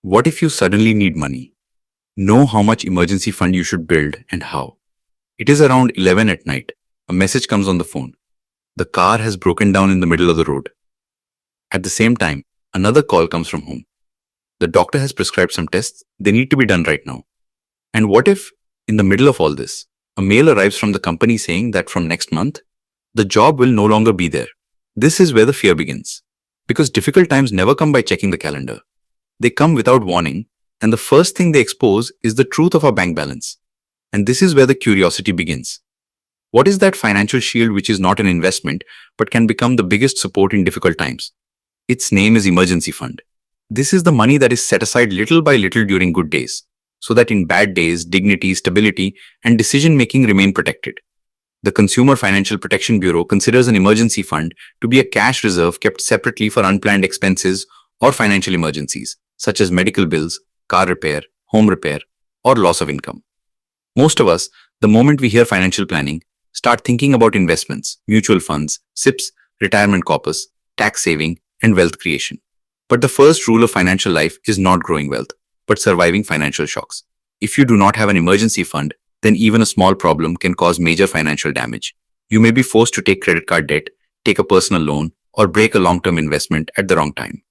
What if you suddenly need money? Know how much emergency fund you should build and how. It is around 11 at night. A message comes on the phone. The car has broken down in the middle of the road. At the same time, another call comes from home. The doctor has prescribed some tests. They need to be done right now. And what if, in the middle of all this, a mail arrives from the company saying that from next month, the job will no longer be there? This is where the fear begins. Because difficult times never come by checking the calendar. They come without warning, and the first thing they expose is the truth of our bank balance. And this is where the curiosity begins. What is that financial shield which is not an investment but can become the biggest support in difficult times? Its name is emergency fund. This is the money that is set aside little by little during good days, so that in bad days, dignity, stability, and decision-making remain protected. The Consumer Financial Protection Bureau considers an emergency fund to be a cash reserve kept separately for unplanned expenses or financial emergencies, such as medical bills, car repair, home repair, or loss of income. Most of us, the moment we hear financial planning, start thinking about investments, mutual funds, SIPs, retirement corpus, tax saving, and wealth creation. But the first rule of financial life is not growing wealth, but surviving financial shocks. If you do not have an emergency fund, then even a small problem can cause major financial damage. You may be forced to take credit card debt, take a personal loan, or break a long-term investment at the wrong time.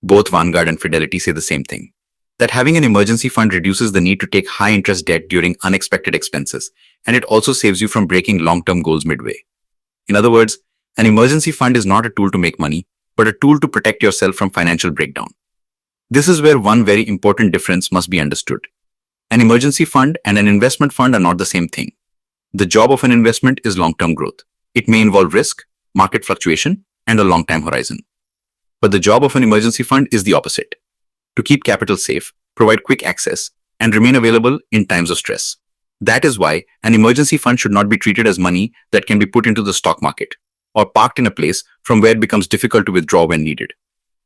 Both Vanguard and Fidelity say the same thing, that having an emergency fund reduces the need to take high-interest debt during unexpected expenses, and it also saves you from breaking long-term goals midway. In other words, an emergency fund is not a tool to make money, but a tool to protect yourself from financial breakdown. This is where one very important difference must be understood. An emergency fund and an investment fund are not the same thing. The job of an investment is long-term growth. It may involve risk, market fluctuation, and a long-time horizon. But the job of an emergency fund is the opposite: to keep capital safe, provide quick access, and remain available in times of stress. That is why an emergency fund should not be treated as money that can be put into the stock market or parked in a place from where it becomes difficult to withdraw when needed.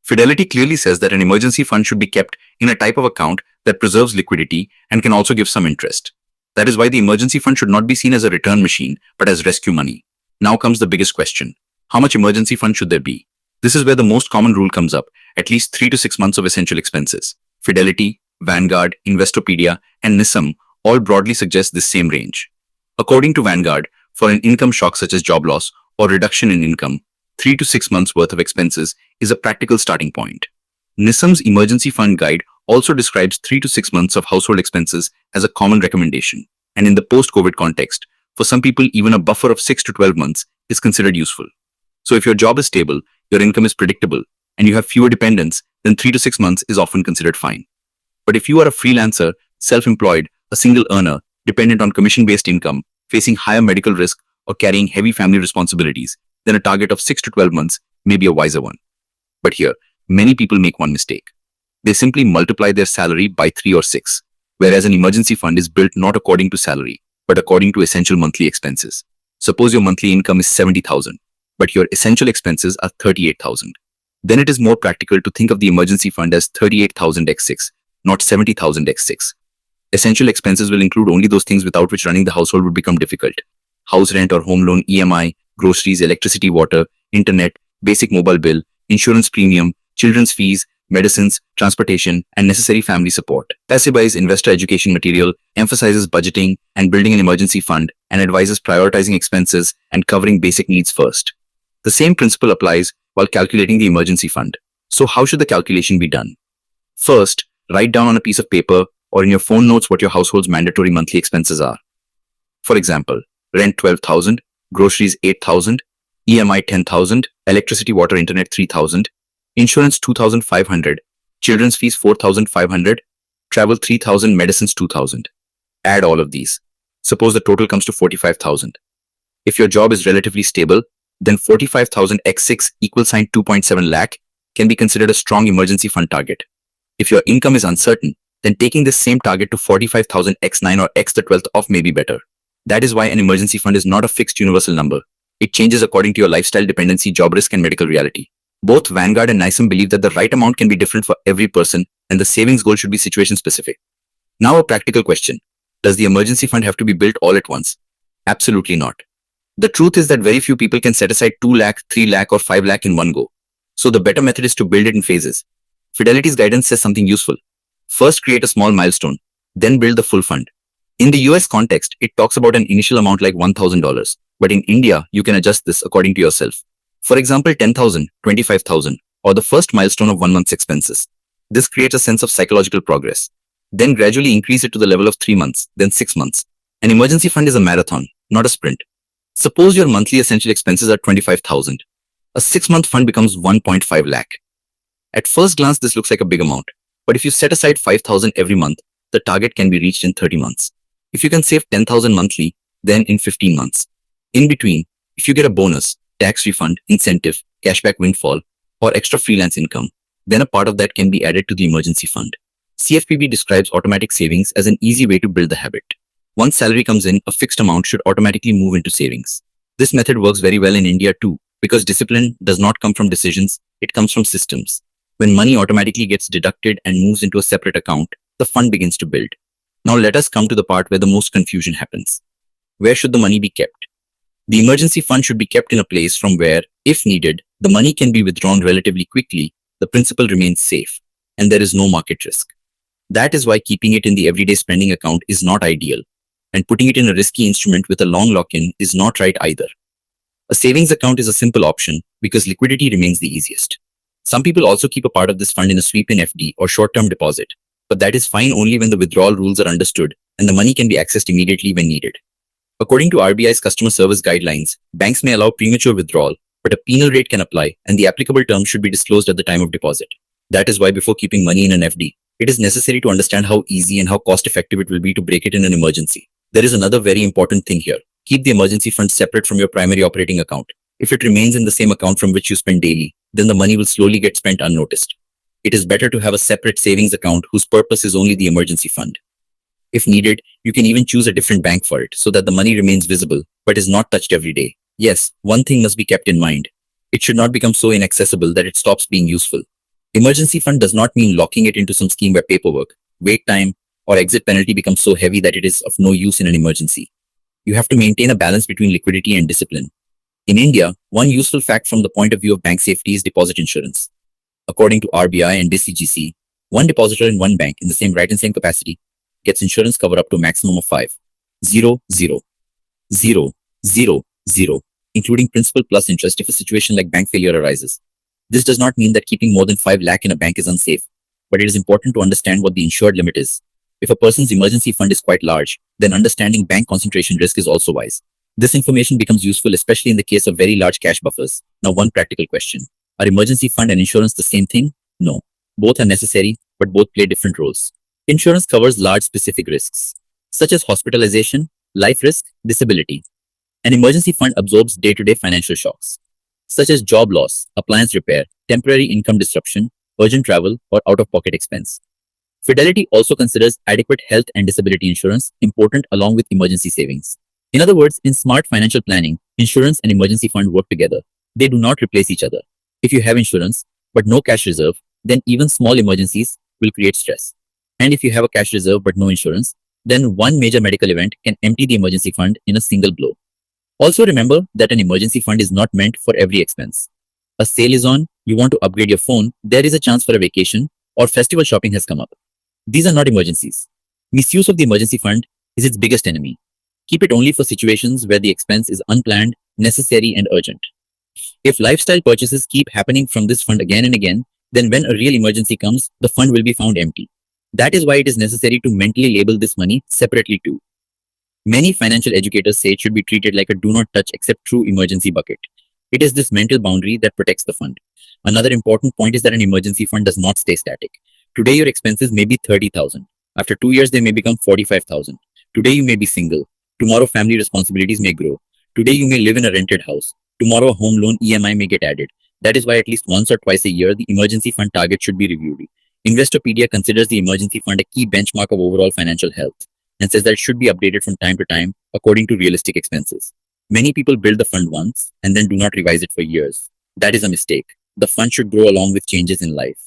Fidelity clearly says that an emergency fund should be kept in a type of account that preserves liquidity and can also give some interest. That is why the emergency fund should not be seen as a return machine, but as rescue money. Now comes the biggest question: how much emergency fund should there be? This is where the most common rule comes up: at least 3 to 6 months of essential expenses. Fidelity, Vanguard, Investopedia, and 𝐼𝐶𝐚 all broadly suggest this same range. According to Vanguard, for an income shock such as job loss or reduction in income, 3 to 6 months worth of expenses is a practical starting point. 𝐼𝐶𝐚's emergency fund guide also describes 3 to 6 months of household expenses as a common recommendation, and in the post-COVID context, for some people even a buffer of 6 to 12 months is considered useful. So if your job is stable, your income is predictable, and you have fewer dependents, then 3 to 6 months is often considered fine. But if you are a freelancer, self-employed, a single earner, dependent on commission-based income, facing higher medical risk, or carrying heavy family responsibilities, then a target of 6 to 12 months may be a wiser one. But here, many people make one mistake. They simply multiply their salary by 3 or 6, whereas an emergency fund is built not according to salary, but according to essential monthly expenses. Suppose your monthly income is 70,000, but your essential expenses are 38,000. Then it is more practical to think of the emergency fund as 38,000 x 6, not 70,000 x 6. Essential expenses will include only those things without which running the household would become difficult: house rent or home loan EMI, groceries, electricity, water, internet, basic mobile bill, insurance premium, children's fees, medicines, transportation, and necessary family support. 𝐟𝐨𝐥𝐥𝐨𝐰's investor education material emphasizes budgeting and building an emergency fund and advises prioritizing expenses and covering basic needs first. The same principle applies while calculating the emergency fund. So how should the calculation be done? First, write down on a piece of paper or in your phone notes what your household's mandatory monthly expenses are. For example, rent 12,000, groceries 8,000, EMI 10,000, electricity, water, internet 3,000, insurance 2,500, children's fees 4,500, travel 3,000, medicines 2,000. Add all of these. Suppose the total comes to 45,000. If your job is relatively stable, then 45,000 x 6 equals 2.7 lakh can be considered a strong emergency fund target. If your income is uncertain, then taking this same target to 45,000 x 9 or x the 12th off may be better. That is why an emergency fund is not a fixed universal number. It changes according to your lifestyle, dependency, job risk, and medical reality. Both Vanguard and 𝐼𝐶𝐚 believe that the right amount can be different for every person and the savings goal should be situation specific. Now a practical question: does the emergency fund have to be built all at once? Absolutely not. The truth is that very few people can set aside 2 lakh, 3 lakh or 5 lakh in one go. So the better method is to build it in phases. Fidelity's guidance says something useful. First, create a small milestone, then build the full fund. In the US context, it talks about an initial amount like $1,000, but in India, you can adjust this according to yourself. For example, 10,000, 25,000, or the first milestone of 1 month's expenses. This creates a sense of psychological progress. Then gradually increase it to the level of 3 months, then 6 months. An emergency fund is a marathon, not a sprint. Suppose your monthly essential expenses are 25,000. A 6-month fund becomes 1.5 lakh. At first glance, this looks like a big amount, but if you set aside 5,000 every month, the target can be reached in 30 months. If you can save 10,000 monthly, then in 15 months. In between, if you get a bonus, tax refund, incentive, cashback windfall, or extra freelance income, then a part of that can be added to the emergency fund. CFPB describes automatic savings as an easy way to build the habit. Once salary comes in, a fixed amount should automatically move into savings. This method works very well in India too, because discipline does not come from decisions, it comes from systems. When money automatically gets deducted and moves into a separate account, the fund begins to build. Now let us come to the part where the most confusion happens. Where should the money be kept? The emergency fund should be kept in a place from where, if needed, the money can be withdrawn relatively quickly, the principal remains safe, and there is no market risk. That is why keeping it in the everyday spending account is not ideal, and putting it in a risky instrument with a long lock-in is not right either. A savings account is a simple option because liquidity remains the easiest. Some people also keep a part of this fund in a sweep-in FD or short-term deposit, but that is fine only when the withdrawal rules are understood and the money can be accessed immediately when needed. According to RBI's customer service guidelines, banks may allow premature withdrawal, but a penal rate can apply and the applicable terms should be disclosed at the time of deposit. That is why before keeping money in an FD, it is necessary to understand how easy and how cost-effective it will be to break it in an emergency. There is another very important thing here. Keep the emergency fund separate from your primary operating account. If it remains in the same account from which you spend daily, then the money will slowly get spent unnoticed. It is better to have a separate savings account whose purpose is only the emergency fund. If needed, you can even choose a different bank for it so that the money remains visible but is not touched every day. Yes, one thing must be kept in mind. It should not become so inaccessible that it stops being useful. Emergency fund does not mean locking it into some scheme where paperwork, wait time, or exit penalty becomes so heavy that it is of no use in an emergency. You have to maintain a balance between liquidity and discipline. In India, one useful fact from the point of view of bank safety is deposit insurance. According to RBI and DCGC, one depositor in one bank in the same right and same capacity gets insurance cover up to a maximum of 5,000,000, including principal plus interest if a situation like bank failure arises. This does not mean that keeping more than 5 lakh in a bank is unsafe, but it is important to understand what the insured limit is. If a person's emergency fund is quite large, then understanding bank concentration risk is also wise. This information becomes useful especially in the case of very large cash buffers. Now, one practical question. Are emergency fund and insurance the same thing? No. Both are necessary, but both play different roles. Insurance covers large specific risks, such as hospitalization, life risk, disability. An emergency fund absorbs day-to-day financial shocks, such as job loss, appliance repair, temporary income disruption, urgent travel, or out-of-pocket expense. Fidelity also considers adequate health and disability insurance important along with emergency savings. In other words, in smart financial planning, insurance and emergency fund work together. They do not replace each other. If you have insurance, but no cash reserve, then even small emergencies will create stress. And if you have a cash reserve but no insurance, then one major medical event can empty the emergency fund in a single blow. Also remember that an emergency fund is not meant for every expense. A sale is on, you want to upgrade your phone, there is a chance for a vacation, or festival shopping has come up. These are not emergencies. Misuse of the emergency fund is its biggest enemy. Keep it only for situations where the expense is unplanned, necessary, and urgent. If lifestyle purchases keep happening from this fund again and again, then when a real emergency comes, the fund will be found empty. That is why it is necessary to mentally label this money separately too. Many financial educators say it should be treated like a do not touch except true emergency bucket. It is this mental boundary that protects the fund. Another important point is that an emergency fund does not stay static. Today your expenses may be 30,000. After 2 years they may become 45,000. Today you may be single. Tomorrow family responsibilities may grow. Today you may live in a rented house. Tomorrow a home loan EMI may get added. That is why at least once or twice a year the emergency fund target should be reviewed. Investopedia considers the emergency fund a key benchmark of overall financial health and says that it should be updated from time to time according to realistic expenses. Many people build the fund once and then do not revise it for years. That is a mistake. The fund should grow along with changes in life.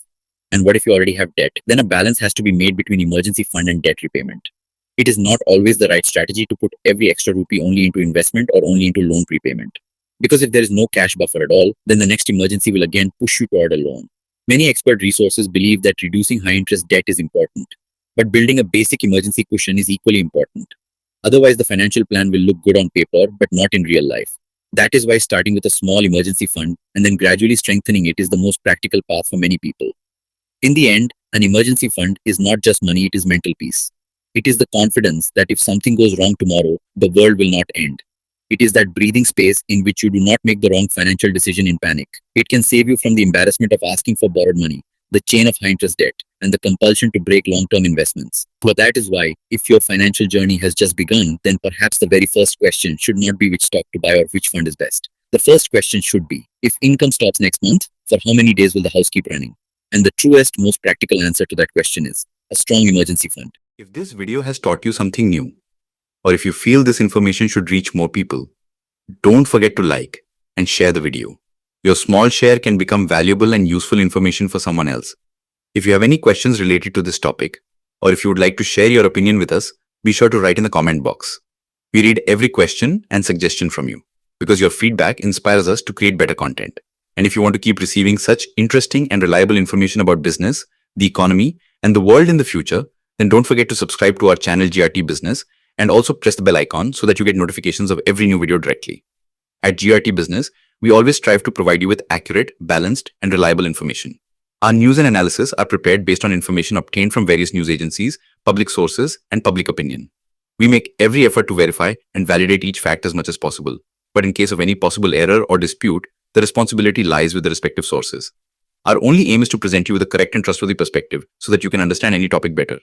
And what if you already have debt? Then a balance has to be made between emergency fund and debt repayment. It is not always the right strategy to put every extra rupee only into investment or only into loan prepayment. Because if there is no cash buffer at all, then the next emergency will again push you toward a loan. Many expert resources believe that reducing high-interest debt is important, but building a basic emergency cushion is equally important. Otherwise, the financial plan will look good on paper but not in real life. That is why starting with a small emergency fund and then gradually strengthening it is the most practical path for many people. In the end, an emergency fund is not just money, it is mental peace. It is the confidence that if something goes wrong tomorrow, the world will not end. It is that breathing space in which you do not make the wrong financial decision in panic. It can save you from the embarrassment of asking for borrowed money, the chain of high interest debt, and the compulsion to break long term investments. But that is why, if your financial journey has just begun, then perhaps the very first question should not be which stock to buy or which fund is best. The first question should be, if income stops next month, for how many days will the house keep running? And the truest, most practical answer to that question is a strong emergency fund. If this video has taught you something new, or if you feel this information should reach more people, don't forget to like and share the video. Your small share can become valuable and useful information for someone else. If you have any questions related to this topic, or if you would like to share your opinion with us, be sure to write in the comment box. We read every question and suggestion from you, because your feedback inspires us to create better content. And if you want to keep receiving such interesting and reliable information about business, the economy, and the world in the future, then don't forget to subscribe to our channel GRT Business and also press the bell icon so that you get notifications of every new video directly. At GRT Business, we always strive to provide you with accurate, balanced, and reliable information. Our news and analysis are prepared based on information obtained from various news agencies, public sources, and public opinion. We make every effort to verify and validate each fact as much as possible. But in case of any possible error or dispute, the responsibility lies with the respective sources. Our only aim is to present you with a correct and trustworthy perspective so that you can understand any topic better.